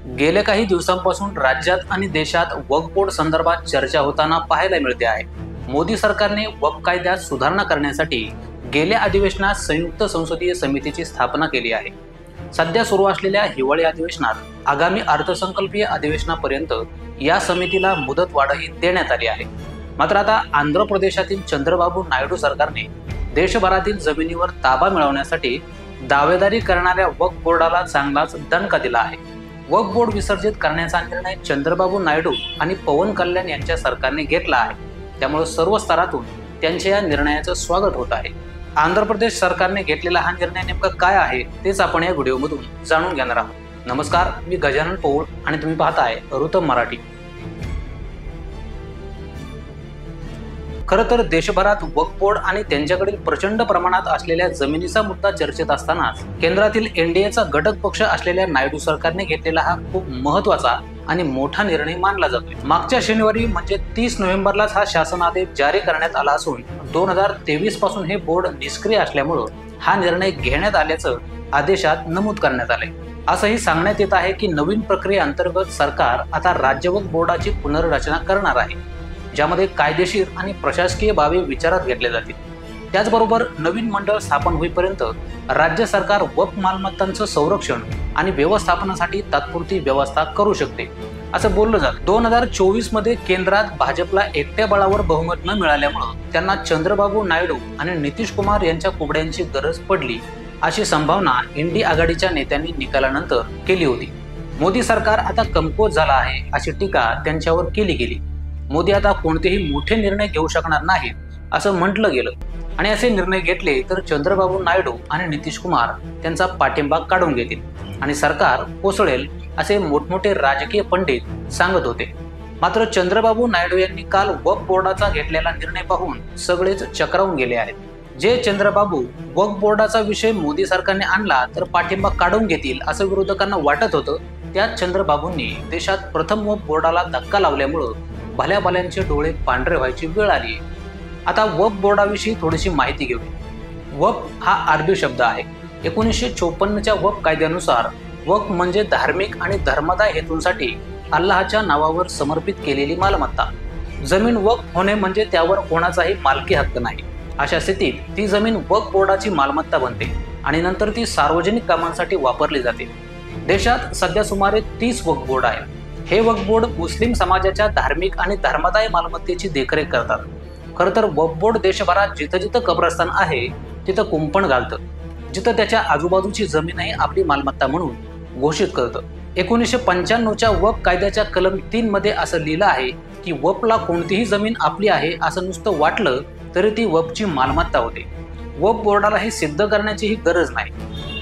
गेल्या काही दिवसांपासून राज्यात आणि देशात वक्फ बोर्ड संदर्भात चर्चा होताना पाहायला मिळते आहे। मोदी सरकारने वक्फ कायद्यात सुधारणा करण्यासाठी गेल्या अधिवेशनात संयुक्त संसदीय समितीची स्थापना केली आहे। सध्या सुरू असलेल्या हिवाळी अधिवेशनात आगामी अर्थसंकल्पीय अधिवेशनापर्यंत या समितीला मुदतवाढही देण्यात आली आहे। मात्र आता आंध्र प्रदेशातील चंद्रबाबू नायडू सरकारने देशभरातील जमिनीवर ताबा मिळवण्यासाठी दावेदारी करणाऱ्या वक्फ बोर्डाला चांगलाच दणका दिला आहे। वक्फ बोर्ड विसर्जित करण्याचा निर्णय चंद्रबाबू नायडू आणि पवन कल्याण यांच्या सरकारने घेतला आहे। त्यामुळे सर्व स्तरातून त्यांच्या या निर्णयाचं स्वागत होत आहे। आंध्र प्रदेश सरकारने घेतलेला हा निर्णय नेमका काय आहे तेच आपण या व्हिडिओमधून जाणून घेणार आहोत। नमस्कार, मी गजानन पौळ आणि तुम्ही पाहताय ऋतम मराठी। खरं तर देशभरात वक्फ बोर्ड आणि त्यांच्याकडील प्रचंड प्रमाणात असलेल्या जमिनीचा मुद्दा चर्चेत असतानाच केंद्रातील एनडीएचा घटक पक्ष असलेल्या नायडू सरकारने घेतलेला हा खूप महत्त्वाचा आणि मोठा निर्णय मानला जातोय। मागच्या शनिवारी म्हणजे 30 नोव्हेंबरलाच हा शासन आदेश जारी करण्यात आला असून 2023 पासून हे बोर्ड निष्क्रिय असल्यामुळे हा निर्णय घेण्यात आल्याचं आदेशात नमूद करण्यात आलंय। असंही सांगण्यात येत आहे की नवीन प्रक्रियेअंतर्गत सरकार आता राज्य वक्फ बोर्डाची पुनर्रचना करणार आहे, ज्यामध्ये कायदेशीर आणि प्रशासकीय बाबी विचारात घेतल्या जातील। त्याचबरोबर नवीन मंडळ स्थापन होईपर्यंत राज्य सरकार वक्फ मालमत्तांचं संरक्षण आणि व्यवस्थापनासाठी तात्पुरती व्यवस्था करू शकते असं बोललं जातं। 2024 मध्ये केंद्रात भाजपला एकट्या बळावर बहुमत न मिळाल्यामुळे त्यांना चंद्रबाबू नायडू आणि नितीश कुमार यांच्या कुबड्यांची गरज पडली अशी संभावना इंडी आघाडीच्या नेत्यांनी निकालानंतर केली होती। मोदी सरकार आता कमकुवत झाला आहे अशी टीका त्यांच्यावर केली गेली। मोदी आता कोणतेही मोठे निर्णय घेऊ शकणार नाहीत असं म्हटलं गेलं आणि असे निर्णय घेतले तर चंद्रबाबू नायडू आणि नितीश कुमार त्यांचा पाठिंबा काढून घेतील आणि सरकार कोसळेल असे मोठमोठे राजकीय पंडित सांगत होते। मात्र चंद्रबाबू नायडू यांनी काल वक्फ बोर्डाचा घेतलेला निर्णय पाहून सगळेच चक्रावून गेले आहेत। जे चंद्रबाबू वक्फ बोर्डाचा विषय मोदी सरकारने आणला तर पाठिंबा काढून घेतील असं विरोधकांना वाटत होतं, त्याच चंद्रबाबूंनी देशात प्रथम वक्फ बोर्डाला धक्का लावल्यामुळं भल्या भल्यांचे डोळे पांढरे व्हायची वेळ आली। आता वक्फ बोर्डाविषयी थोडीशी माहिती घेऊया। वक्फ हा अरबी शब्द आहे। 1954च्या वक्फ कायद्यानुसार वक्फ म्हणजे धार्मिक आणि धर्मदाय हेतूंसाठी अल्लाहच्या नावावर समर्पित केलेली मालमत्ता। जमीन वक्फ होणे म्हणजे त्यावर कोणाचाही मालकी हक्क नाही। अशा स्थितीत ती जमीन वक्फ बोर्डाची मालमत्ता बनते आणि नंतर ती सार्वजनिक कामांसाठी वापरली जाते। देशात सध्या सुमारे 30 वक्फ बोर्ड आहेत। हे वक्फ बोर्ड मुस्लिम समाजाच्या धार्मिक आणि धर्मदाय मालमत्तेची देखरेख करतात। खरं तर वक्फ बोर्ड देशभरात जिथं जिथं कब्रस्तान आहे तिथं कुंपण घालतं, जिथं त्याच्या आजूबाजूची जमीनही आपली मालमत्ता म्हणून घोषित करतं। 1995च्या वक्फ कायद्याच्या कलम 3 मध्ये असं लिहिलं आहे की वक्फला कोणतीही जमीन आपली आहे असं नुसतं वाटलं तरी ती वक्फची मालमत्ता होते। वक्फ बोर्डाला हे सिद्ध करण्याचीही गरज नाही।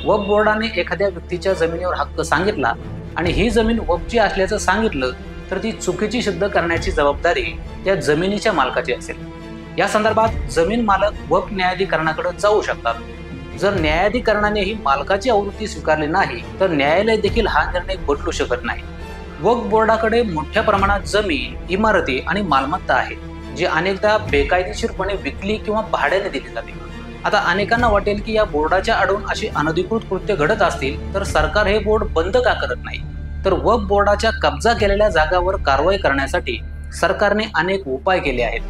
वक्फ बोर्डाने एखाद्या व्यक्तीच्या जमिनीवर हक्क सांगितला आणि ही जमीन वक्फची असल्याचं सांगितलं तर ती चुकीची सिद्ध करण्याची जबाबदारी त्या जमिनीच्या मालकाची असेल। या संदर्भात जमीन मालक वक्फ न्यायाधिकरणाकडे जाऊ शकतात। जर न्यायाधिकरणाने ही मालकाची आवृत्ती स्वीकारली नाही तर न्यायालय देखील हा निर्णय बदलू शकत नाही। वक्फ बोर्डाकडे मोठ्या प्रमाणात जमीन, इमारती आणि मालमत्ता आहे, जी अनेकदा बेकायदेशीरपणे विकली किंवा भाड्याने दिली जाते। आता अनेकांना वाटेल की या बोर्डाच्या आडून अशी अनधिकृत कृत्य घडत असतील तर सरकार हे बोर्ड बंद का करत नाही। तर वक्फ बोर्डाच्या कब्जा केलेल्या जागावर कारवाई करण्यासाठी सरकारने अनेक उपाय केले आहेत,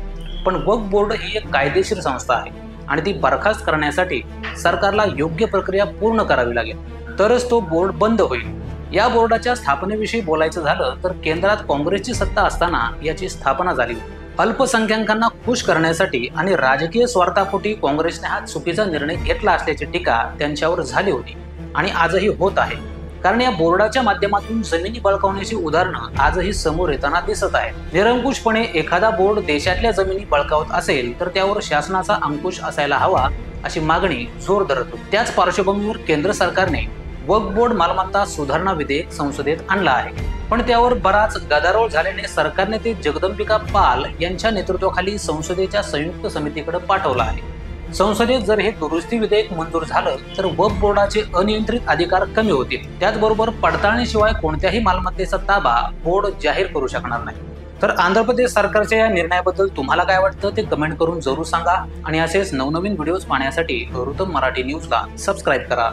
पण वक्फ बोर्ड ही एक कायदेशीर संस्था आहे आणि ती बरखास्त करण्यासाठी सरकारला योग्य प्रक्रिया पूर्ण करावी लागेल, तरच तो बोर्ड बंद होईल। या बोर्डाच्या स्थापनेविषयी बोलायचं झालं तर केंद्रात काँग्रेसची सत्ता असताना याची स्थापना झाली होती। अल्पसंख्याकांना खुश करण्यासाठी आणि राजकीय स्वार्थापोटी काँग्रेसने हा चुकीचा निर्णय घेतला असल्याची टीका त्यांच्यावर झाली होती आणि आजही होत आहे, कारण या बोर्डाच्या माध्यमातून जमिनी बळकावण्याची उदाहरणं आजही समोर येताना दिसत आहेत। निरंकुशपणे एखादा बोर्ड देशातल्या जमिनी बळकावत असेल तर त्यावर शासनाचा अंकुश असायला हवा अशी मागणी जोर धरत होती। त्याच पार्श्वभूमीवर केंद्र सरकारने वक्फ बोर्ड मालमत्ता सुधारणा विधेयक संसदेत आणला आहे, पण त्यावर बराच गदारोळ झाल्याने सरकारने ते जगदंबिका पाल यांच्या नेतृत्वाखाली संसदेच्या संयुक्त समितीकडे पाठवलं आहे। संसदेत जर हे दुरुस्ती विधेयक मंजूर झालं तर वक्फ बोर्डाचे अनियंत्रित अधिकार कमी होतील। त्याचबरोबर पडताळणीशिवाय कोणत्याही मालमत्तेचा ताबा बोर्ड जाहीर करू शकणार नाही। तर आंध्र प्रदेश सरकारच्या या निर्णयाबद्दल तुम्हाला काय वाटतं ते कमेंट करून जरूर सांगा आणि असेच नवनवीन व्हिडिओज पाहण्यासाठी ऋतम मराठी न्यूजला सबस्क्राईब करा।